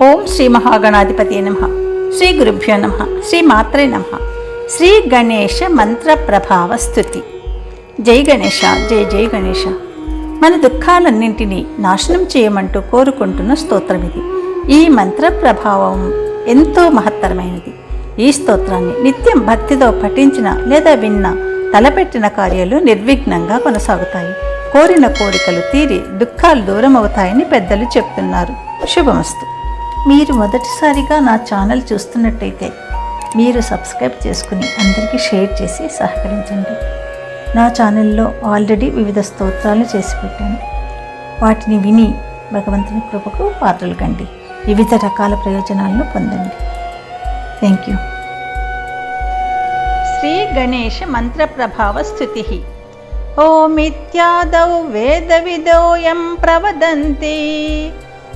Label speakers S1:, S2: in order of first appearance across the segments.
S1: ఓం శ్రీ మహాగణాధిపతియే నమః. శ్రీ గురుభ్యో నమః. శ్రీ మాత్రే నమః. శ్రీ గణేశ మంత్ర ప్రభావ స్తుతి. జై గణేశ, జై జై గణేశ. మన దుఃఖాలన్నింటినీ నాశనం చేయమంటూ కోరుకుంటున్న స్తోత్రం ఇది. ఈ మంత్ర ప్రభావం ఎంతో మహత్తరమైనది. ఈ స్తోత్రాన్ని నిత్యం భక్తితో పఠించిన లేదా విన్న తలపెట్టిన కార్యాలు నిర్విఘ్నంగా కొనసాగుతాయి. కోరిన కోరికలు తీరి దుఃఖాలు దూరం అవుతాయని పెద్దలు చెప్తున్నారు. శుభమస్తు. మీరు మొదటిసారిగా నా ఛానల్ చూస్తున్నట్టయితే మీరు సబ్స్క్రైబ్ చేసుకుని అందరికీ షేర్ చేసి సహకరించండి. నా ఛానల్లో ఆల్రెడీ వివిధ స్తోత్రాలు చేసి పెట్టాను. వాటిని విని భగవంతుని కృపకు పాత్రలు కండి. వివిధ రకాల ప్రయోజనాలను పొందండి. Thank you. శ్రీ గణేశ మంత్ర ప్రభావ స్తుతి. ఓమిత్యాదౌ వేద విదోయం ప్రవదంతి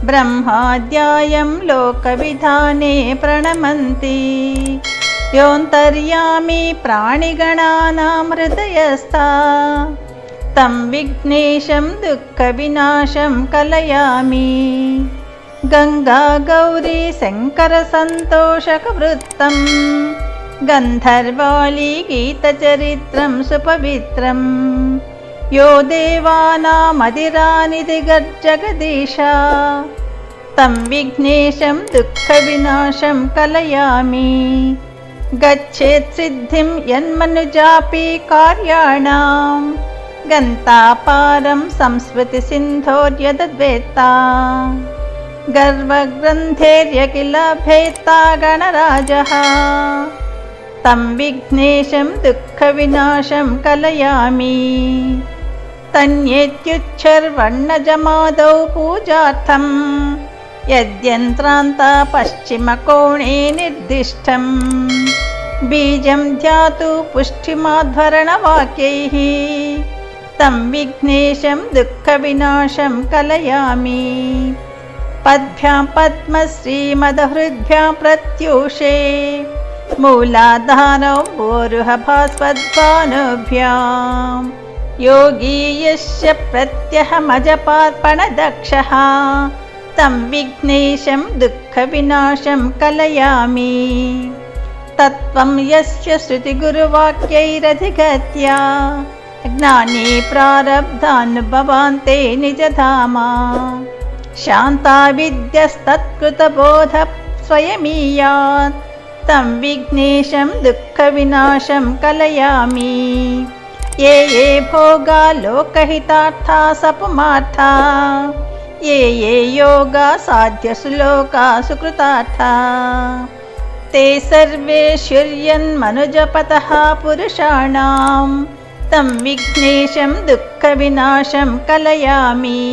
S1: బ్రహ్మాద్యాయం లోకవిధానే ప్రణమంతి యోంతర్యామి ప్రాణిగణానాం హృదయస్థా తం విఘ్నేశం దుఃఖ వినాశం కలయామి. గంగా గౌరీ శంకర సంతోషక వృత్తం గంధర్వాళీ గీతచరిత్రం సుపవిత్రం యో దేవానామధిరానిధి గర్జగదీశ తం విఘ్నేశం దుఃఖ వినాశం కలయామి. గచ్చేత్ సిద్ధిం యన్మనుజాపి కార్యాణాం గంతాపారం సంస్మృతి సింధోర్యద్వేత్తా గర్వగ్రంథేర్యకిల భేత్తా గణరాజః తం విఘ్నేశం దుఃఖ వినాశం కలయామి. తన్యేత్యుచ్చర్వణజమాదౌ పూజార్థం యద్యంత్రాంత పశ్చిమకోణే నిర్దిష్టం బీజం ధ్యాతు పుష్టిమాధ్వరణవాక్యైః తం విఘ్నేశం దుఃఖ వినాశం కలయామి. పద్భ్యాం పద్మశ్రీమదహృద్భ్యాం ప్రత్యూషే మూలాధారౌ భూరుహ భాస్వద్భానుభ్యాం యోగీ యస్య ప్రత్యహమజపార్పణదక్షః తం విఘ్నేశం దుఃఖ వినాశం కలయామి. తత్వం యస్య శృతిగురువాక్యైరధిగత్య జ్ఞానీ ప్రారబ్ధానుభవాన్తే నిజధామా శాంతా విద్యస్తత్కృతబోధ స్వయమీయాత్ తం విఘ్నేశం దుఃఖ వినాశం కలయామి. ఏ ఏ భోగా లోకహితార్థా సపుమార్థా ఏ ఏ యోగా సాధ్య సులోకా సుకృతార్థా తే సర్వే శుర్యన్మనుజపతః పురుషాణాం తం విఘ్నేశం దుఃఖ వినాశం కలయామి.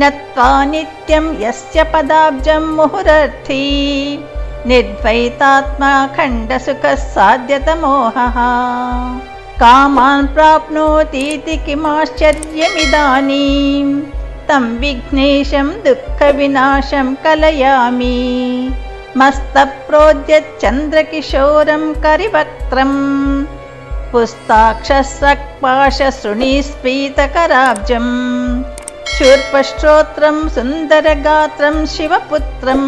S1: నత్వా నిత్యం యస్య పదాబ్జం ముహురర్థీ నిర్ద్వైతాత్మా ఖండసుఖః సాధ్యతమోహః కామాన్ ప్రాప్నోతీతి కిమాశ్చర్యమిదానీం తం విఘ్నేశం దుఃఖ వినాశం కలయామి. మస్తప్రోద్యచ్చంద్రకిశోరం కరివక్త్రం పుస్తాక్షసక్పాశశృణీస్ఫీతకరాబ్జం శూర్పశ్రోత్రం సుందరగాత్రం శివపుత్రం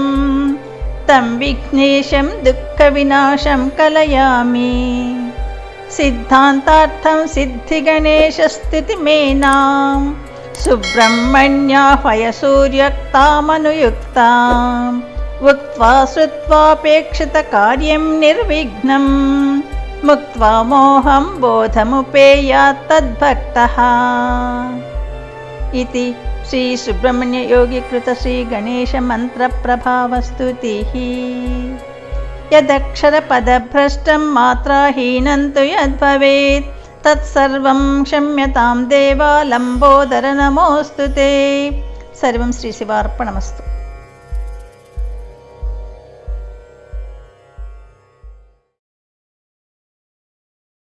S1: తం విఘ్నేశం దుఃఖ వినాశం కలయామి. సిద్ధాంతార్థం సిద్ధిగణేశ స్థితిమేనాం సుబ్రహ్మణ్యాహ్వయ సూర్యక్తామనుయుక్తాం ఉక్త్వా శ్రుత్వాపేక్షిత కార్యం నిర్విఘ్నం ముక్త్వా మోహం బోధముపేయాత్ తద్భక్తః. ఇతి శ్రీ సుబ్రహ్మణ్య యోగి కృత శ్రీ గణేశ మంత్ర ప్రభావ స్తుతిః. యదక్షర పదభ్రష్టం మాత్రాహీనం తు యద్భవేత్ తత్సర్వం క్షమ్యతాం దేవా లంబోదర నమోస్తుతే. సర్వం శ్రీ శివార్పణమస్తు.